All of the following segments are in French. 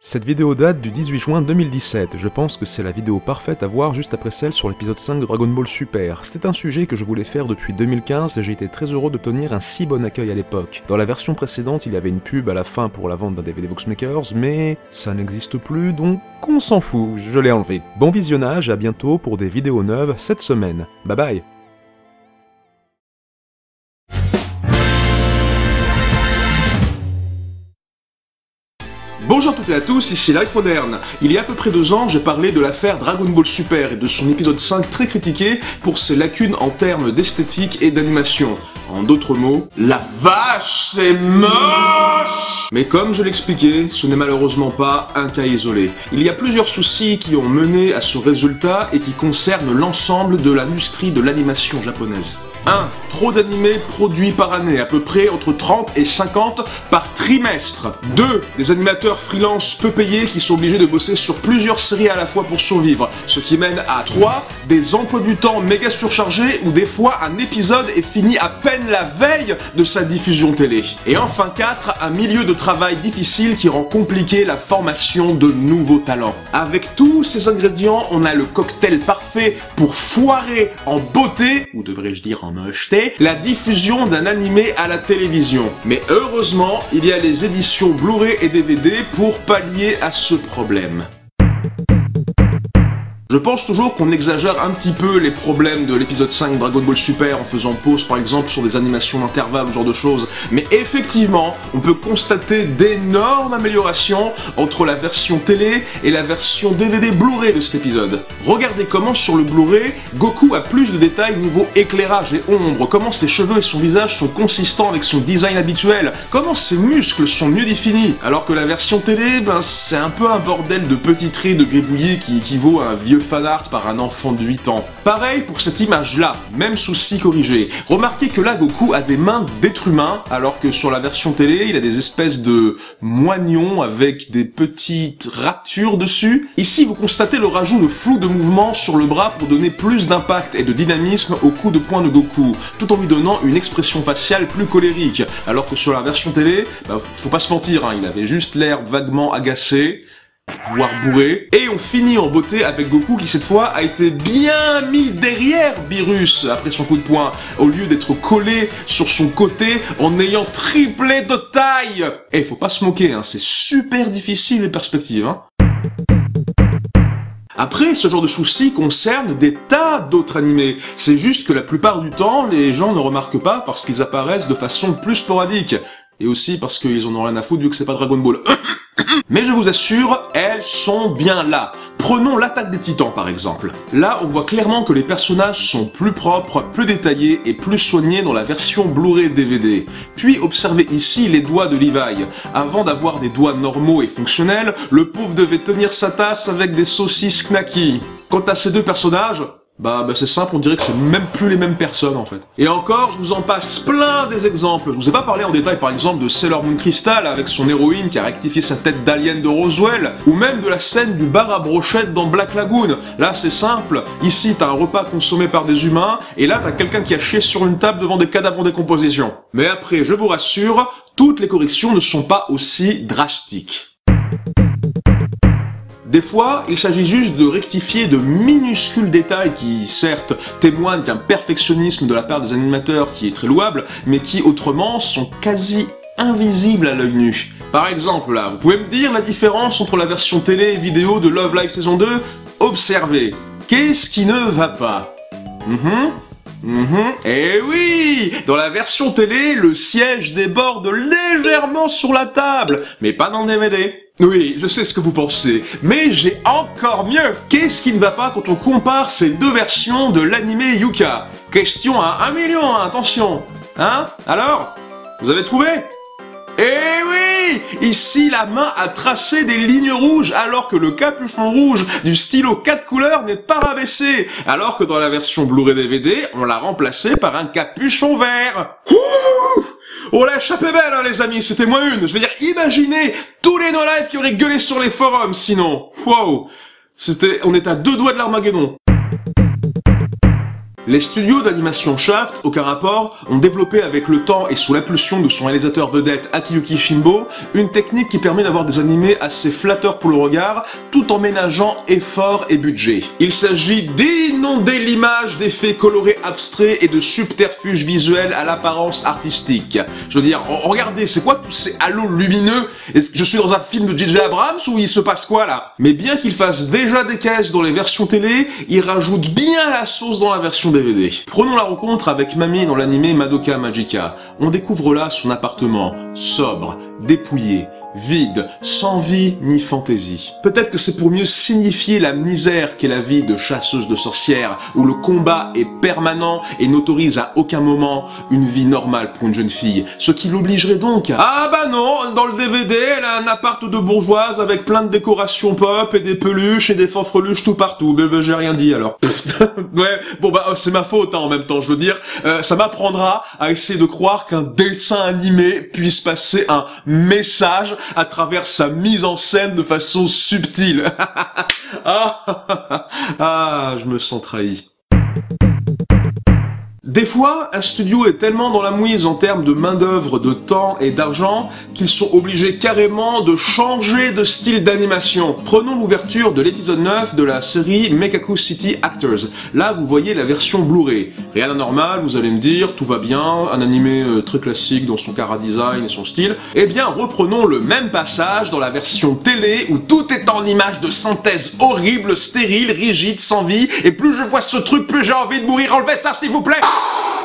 Cette vidéo date du 18 juin 2017, je pense que c'est la vidéo parfaite à voir juste après celle sur l'épisode 5 de Dragon Ball Super. C'était un sujet que je voulais faire depuis 2015 et j'ai été très heureux d'obtenir un si bon accueil à l'époque. Dans la version précédente, il y avait une pub à la fin pour la vente d'un DVD Boxmakers, mais ça n'existe plus donc on s'en fout, je l'ai enlevé. Bon visionnage, à bientôt pour des vidéos neuves cette semaine. Bye bye. Bonjour à toutes et à tous, ici Light Moderne. Il y a à peu près 2 ans, j'ai parlé de l'affaire Dragon Ball Super et de son épisode 5 très critiqué pour ses lacunes en termes d'esthétique et d'animation. En d'autres mots, la vache, c'est moche! Mais comme je l'expliquais, ce n'est malheureusement pas un cas isolé. Il y a plusieurs soucis qui ont mené à ce résultat et qui concernent l'ensemble de l'industrie de l'animation japonaise. 1. Trop d'animés produits par année, à peu près entre 30 et 50 par trimestre. 2. Des animateurs freelance peu payés qui sont obligés de bosser sur plusieurs séries à la fois pour survivre, ce qui mène à 3. Des emplois du temps méga surchargés où des fois un épisode est fini à peine la veille de sa diffusion télé. Et enfin 4. Un milieu de travail difficile qui rend compliqué la formation de nouveaux talents. Avec tous ces ingrédients, on a le cocktail parfait pour foirer en beauté, ou devrais-je dire en mocheté, la diffusion d'un animé à la télévision. Mais heureusement, il y a les éditions Blu-ray et DVD pour pallier à ce problème. Je pense toujours qu'on exagère un petit peu les problèmes de l'épisode 5 Dragon Ball Super en faisant pause par exemple sur des animations d'intervalle ou ce genre de choses, mais effectivement, on peut constater d'énormes améliorations entre la version télé et la version DVD Blu-ray de cet épisode. Regardez comment sur le Blu-ray, Goku a plus de détails niveau éclairage et ombre, comment ses cheveux et son visage sont consistants avec son design habituel, comment ses muscles sont mieux définis, alors que la version télé, c'est un peu un bordel de petits traits de gribouillis qui équivaut à un vieux fanart par un enfant de 8 ans. Pareil pour cette image-là, même souci corrigé. Remarquez que là, Goku a des mains d'être humain, alors que sur la version télé, il a des espèces de moignons avec des petites ratures dessus. Ici, vous constatez le rajout de flou de mouvement sur le bras pour donner plus d'impact et de dynamisme au coup de poing de Goku, tout en lui donnant une expression faciale plus colérique, alors que sur la version télé, faut pas se mentir, il avait juste l'air vaguement agacé, voire bourré. Et on finit en beauté avec Goku qui cette fois a été bien mis derrière Beerus après son coup de poing, au lieu d'être collé sur son côté en ayant triplé de taille. Et faut pas se moquer, c'est super difficile les perspectives. Après, ce genre de soucis concerne des tas d'autres animés. C'est juste que la plupart du temps, les gens ne remarquent pas parce qu'ils apparaissent de façon plus sporadique. Et aussi parce qu'ils en ont rien à foutre vu que c'est pas Dragon Ball. Mais je vous assure, elles sont bien là. Prenons l'attaque des titans par exemple. Là, on voit clairement que les personnages sont plus propres, plus détaillés et plus soignés dans la version Blu-ray DVD. Puis observez ici les doigts de Levi. Avant d'avoir des doigts normaux et fonctionnels, le pauvre devait tenir sa tasse avec des saucisses knacky. Quant à ces deux personnages, c'est simple, on dirait que c'est même plus les mêmes personnes en fait. Et encore, je vous en passe plein des exemples. Je vous ai pas parlé en détail par exemple de Sailor Moon Crystal avec son héroïne qui a rectifié sa tête d'alien de Roswell, ou même de la scène du bar à brochettes dans Black Lagoon. Là c'est simple, ici t'as un repas consommé par des humains, et là t'as quelqu'un qui a chié sur une table devant des cadavres en décomposition. Mais après, je vous rassure, toutes les corrections ne sont pas aussi drastiques. Des fois, il s'agit juste de rectifier de minuscules détails qui, certes, témoignent d'un perfectionnisme de la part des animateurs qui est très louable, mais qui, autrement, sont quasi invisibles à l'œil nu. Par exemple, là, vous pouvez me dire la différence entre la version télé et vidéo de Love Live saison 2 ? Observez. Qu'est-ce qui ne va pas ? Eh oui! Dans la version télé, le siège déborde légèrement sur la table, mais pas dans le DVD. Oui, je sais ce que vous pensez, mais j'ai encore mieux. Qu'est-ce qui ne va pas quand on compare ces deux versions de l'animé Yuka? Question à 1 million, attention. Alors? Vous avez trouvé? Eh oui! Ici, la main a tracé des lignes rouges, alors que le capuchon rouge du stylo 4 couleurs n'est pas rabaissé, alors que dans la version Blu-ray DVD, on l'a remplacé par un capuchon vert. Ouh! On l'a échappé belle, les amis, c'était moins une. Je veux dire, imaginez tous les no-life qui auraient gueulé sur les forums, sinon. Wow! On est à 2 doigts de l'Armageddon. Les studios d'animation Shaft, aucun rapport, ont développé avec le temps et sous l'impulsion de son réalisateur vedette Akiyuki Shimbo, une technique qui permet d'avoir des animés assez flatteurs pour le regard, tout en ménageant effort et budget. Il s'agit d'inonder l'image d'effets colorés abstraits et de subterfuges visuels à l'apparence artistique. Je veux dire, regardez, c'est quoi tous ces halos lumineux? Est-ce que je suis dans un film de J.J. Abrams ou il se passe quoi là? Mais bien qu'il fasse déjà des caisses dans les versions télé, il rajoute bien la sauce dans la version DVD. Prenons la rencontre avec Mami dans l'animé Madoka Magica. On découvre là son appartement, sobre, dépouillé, vide, sans vie ni fantaisie. Peut-être que c'est pour mieux signifier la misère qu'est la vie de chasseuse de sorcières, où le combat est permanent et n'autorise à aucun moment une vie normale pour une jeune fille. Ce qui l'obligerait donc à... Ah bah non, dans le DVD, elle a un appart de bourgeoise avec plein de décorations pop et des peluches et des fanfreluches tout partout. Mais j'ai rien dit alors. Ouais, bon bah c'est ma faute hein, en même temps, je veux dire. Ça m'apprendra à essayer de croire qu'un dessin animé puisse passer un message à travers sa mise en scène de façon subtile. Je me sens trahi. Des fois, un studio est tellement dans la mouise en termes de main-d'œuvre, de temps et d'argent qu'ils sont obligés carrément de changer de style d'animation. Prenons l'ouverture de l'épisode 9 de la série Mekaku City Actors. Là, vous voyez la version Blu-ray. Rien d'anormal, vous allez me dire, tout va bien, un animé très classique dans son chara-design et son style. Eh bien, reprenons le même passage dans la version télé où tout est en image de synthèse horrible, stérile, rigide, sans vie. Et plus je vois ce truc, plus j'ai envie de mourir. Enlevez ça, s'il vous plaît!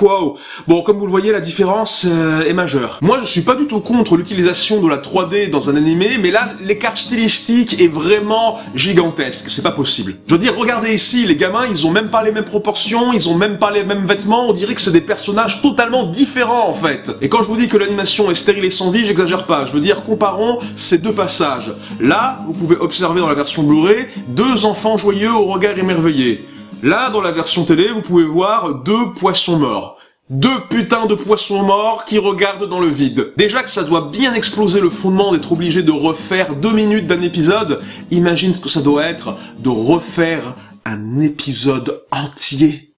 Wow. Bon, comme vous le voyez, la différence est majeure. Moi, je suis pas du tout contre l'utilisation de la 3D dans un animé, mais là, l'écart stylistique est vraiment gigantesque. C'est pas possible. Je veux dire, regardez ici, les gamins, ils ont même pas les mêmes proportions, ils ont même pas les mêmes vêtements, on dirait que c'est des personnages totalement différents, en fait. Et quand je vous dis que l'animation est stérile et sans vie, j'exagère pas. Je veux dire, comparons ces deux passages. Là, vous pouvez observer dans la version Blu-ray, deux enfants joyeux au regard émerveillé. Là, dans la version télé, vous pouvez voir deux poissons morts. Deux putains de poissons morts qui regardent dans le vide. Déjà que ça doit bien exploser le fondement d'être obligé de refaire 2 minutes d'un épisode, imagine ce que ça doit être de refaire un épisode entier.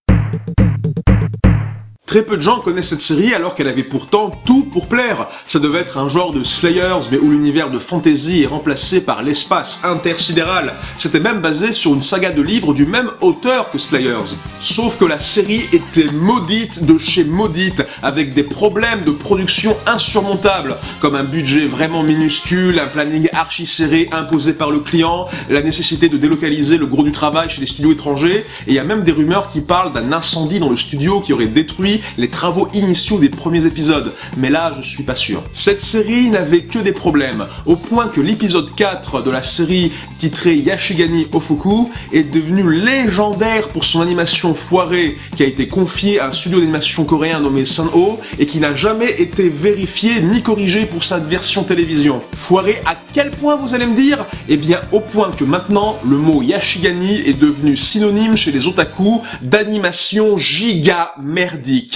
Très peu de gens connaissent cette série alors qu'elle avait pourtant tout pour plaire. Ça devait être un genre de Slayers mais où l'univers de fantasy est remplacé par l'espace intersidéral. C'était même basé sur une saga de livres du même auteur que Slayers. Sauf que la série était maudite de chez maudite, avec des problèmes de production insurmontables, comme un budget vraiment minuscule, un planning archi serré imposé par le client, la nécessité de délocaliser le gros du travail chez les studios étrangers, et il y a même des rumeurs qui parlent d'un incendie dans le studio qui aurait détruit les travaux initiaux des premiers épisodes, mais là je suis pas sûr. Cette série n'avait que des problèmes, au point que l'épisode 4 de la série titré Yashigani Ofuku est devenu légendaire pour son animation foirée qui a été confiée à un studio d'animation coréen nommé Sanho et qui n'a jamais été vérifié ni corrigé pour sa version télévision. Foiré à quel point vous allez me dire? Eh bien au point que maintenant le mot Yashigani est devenu synonyme chez les otaku d'animation giga merdique.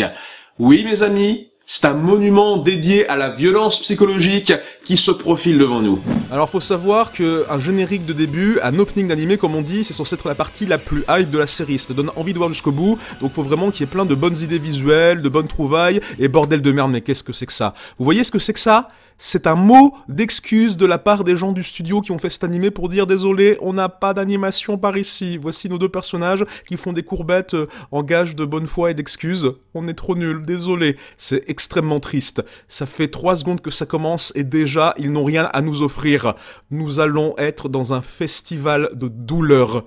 Oui mes amis, c'est un monument dédié à la violence psychologique qui se profile devant nous. Alors faut savoir qu'un générique de début, un opening d'animé comme on dit, c'est censé être la partie la plus hype de la série, ça te donne envie de voir jusqu'au bout, donc faut vraiment qu'il y ait plein de bonnes idées visuelles, de bonnes trouvailles, et bordel de merde, mais qu'est-ce que c'est que ça? Vous voyez ce que c'est que ça? C'est un mot d'excuse de la part des gens du studio qui ont fait cet animé pour dire « Désolé, on n'a pas d'animation par ici. Voici nos deux personnages qui font des courbettes en gage de bonne foi et d'excuses. On est trop nuls, désolé. » C'est extrêmement triste. Ça fait 3 secondes que ça commence et déjà, ils n'ont rien à nous offrir. Nous allons être dans un festival de douleur.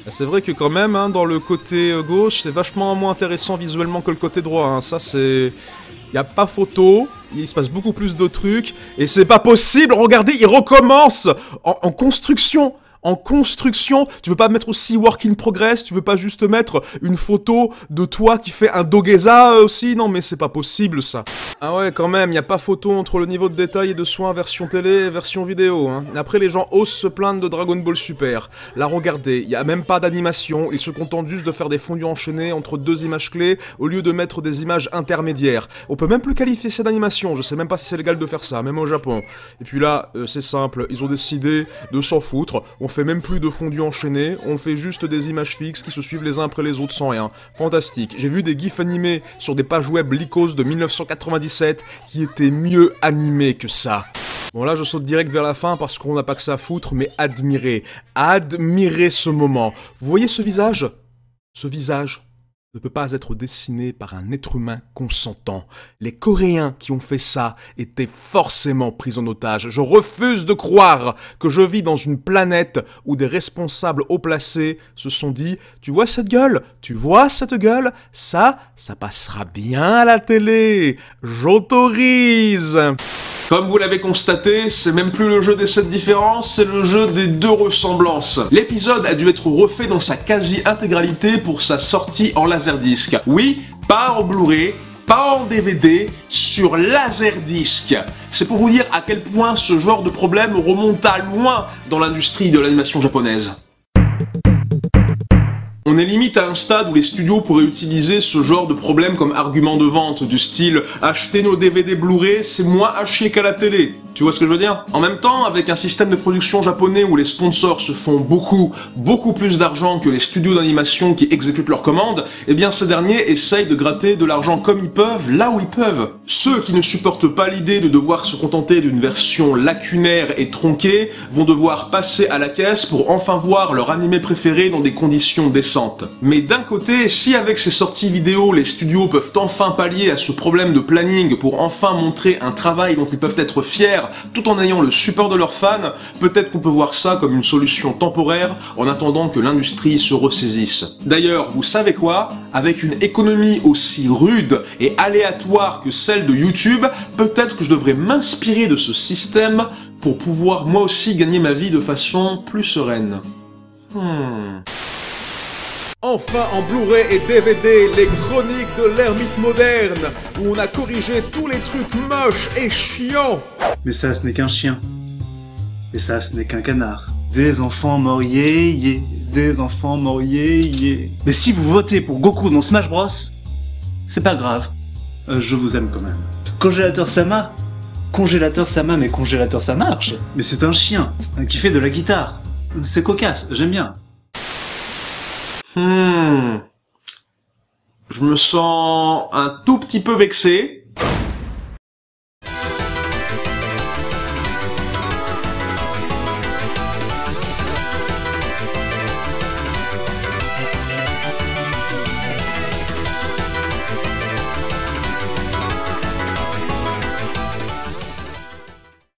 C'est vrai que quand même, hein, dans le côté gauche, c'est vachement moins intéressant visuellement que le côté droit. Hein. Ça, c'est... Y a pas photo, il se passe beaucoup plus de trucs, et c'est pas possible, regardez, il recommence en construction. En construction, tu veux pas mettre aussi work in progress, tu veux pas juste mettre une photo de toi qui fait un dogeza aussi, non mais c'est pas possible ça. Ah ouais quand même, y a pas photo entre le niveau de détail et de soin version télé et version vidéo hein. Après les gens osent se plaindre de Dragon Ball Super. Là regardez, y a même pas d'animation, ils se contentent juste de faire des fondus enchaînés entre 2 images clés au lieu de mettre des images intermédiaires. On peut même plus qualifier ça d'animation, je sais même pas si c'est légal de faire ça, même au Japon. Et puis là, c'est simple, ils ont décidé de s'en foutre, on fait même plus de fondu enchaîné, on fait juste des images fixes qui se suivent les uns après les autres sans rien. Fantastique. J'ai vu des gifs animés sur des pages web Lycos de 1997 qui étaient mieux animés que ça. Bon là je saute direct vers la fin parce qu'on n'a pas que ça à foutre, mais admirez ce moment. Vous voyez ce visage? Ce visage ne peut pas être dessiné par un être humain consentant. Les Coréens qui ont fait ça étaient forcément pris en otage. Je refuse de croire que je vis dans une planète où des responsables haut placés se sont dit « Tu vois cette gueule? Tu vois cette gueule? Ça passera bien à la télé. J'autorise !» Comme vous l'avez constaté, c'est même plus le jeu des 7 différences, c'est le jeu des 2 ressemblances. L'épisode a dû être refait dans sa quasi-intégralité pour sa sortie en laserdisc. Oui, pas en Blu-ray, pas en DVD, sur laserdisc. C'est pour vous dire à quel point ce genre de problème remonte à loin dans l'industrie de l'animation japonaise. On est limite à un stade où les studios pourraient utiliser ce genre de problème comme argument de vente, du style « acheter nos DVD Blu-ray, c'est moins à chier qu'à la télé ». Tu vois ce que je veux dire? En même temps, avec un système de production japonais où les sponsors se font beaucoup plus d'argent que les studios d'animation qui exécutent leurs commandes, eh bien ces derniers essayent de gratter de l'argent comme ils peuvent, là où ils peuvent. Ceux qui ne supportent pas l'idée de devoir se contenter d'une version lacunaire et tronquée vont devoir passer à la caisse pour enfin voir leur animé préféré dans des conditions décentes. Mais d'un côté, si avec ces sorties vidéo, les studios peuvent enfin pallier à ce problème de planning pour enfin montrer un travail dont ils peuvent être fiers tout en ayant le support de leurs fans, peut-être qu'on peut voir ça comme une solution temporaire en attendant que l'industrie se ressaisisse. D'ailleurs, vous savez quoi? Avec une économie aussi rude et aléatoire que celle de YouTube, peut-être que je devrais m'inspirer de ce système pour pouvoir moi aussi gagner ma vie de façon plus sereine. Enfin en Blu-ray et DVD, les chroniques de l'ermite moderne, où on a corrigé tous les trucs moches et chiants. Mais ça, ce n'est qu'un chien. Et ça, ce n'est qu'un canard. Des enfants morts, yé. Des enfants morts, yé. Mais si vous votez pour Goku dans Smash Bros, c'est pas grave. Je vous aime quand même. Congélateur Sama, mais congélateur ça marche. Mais c'est un chien qui fait de la guitare. C'est cocasse, j'aime bien. Je me sens un tout petit peu vexé.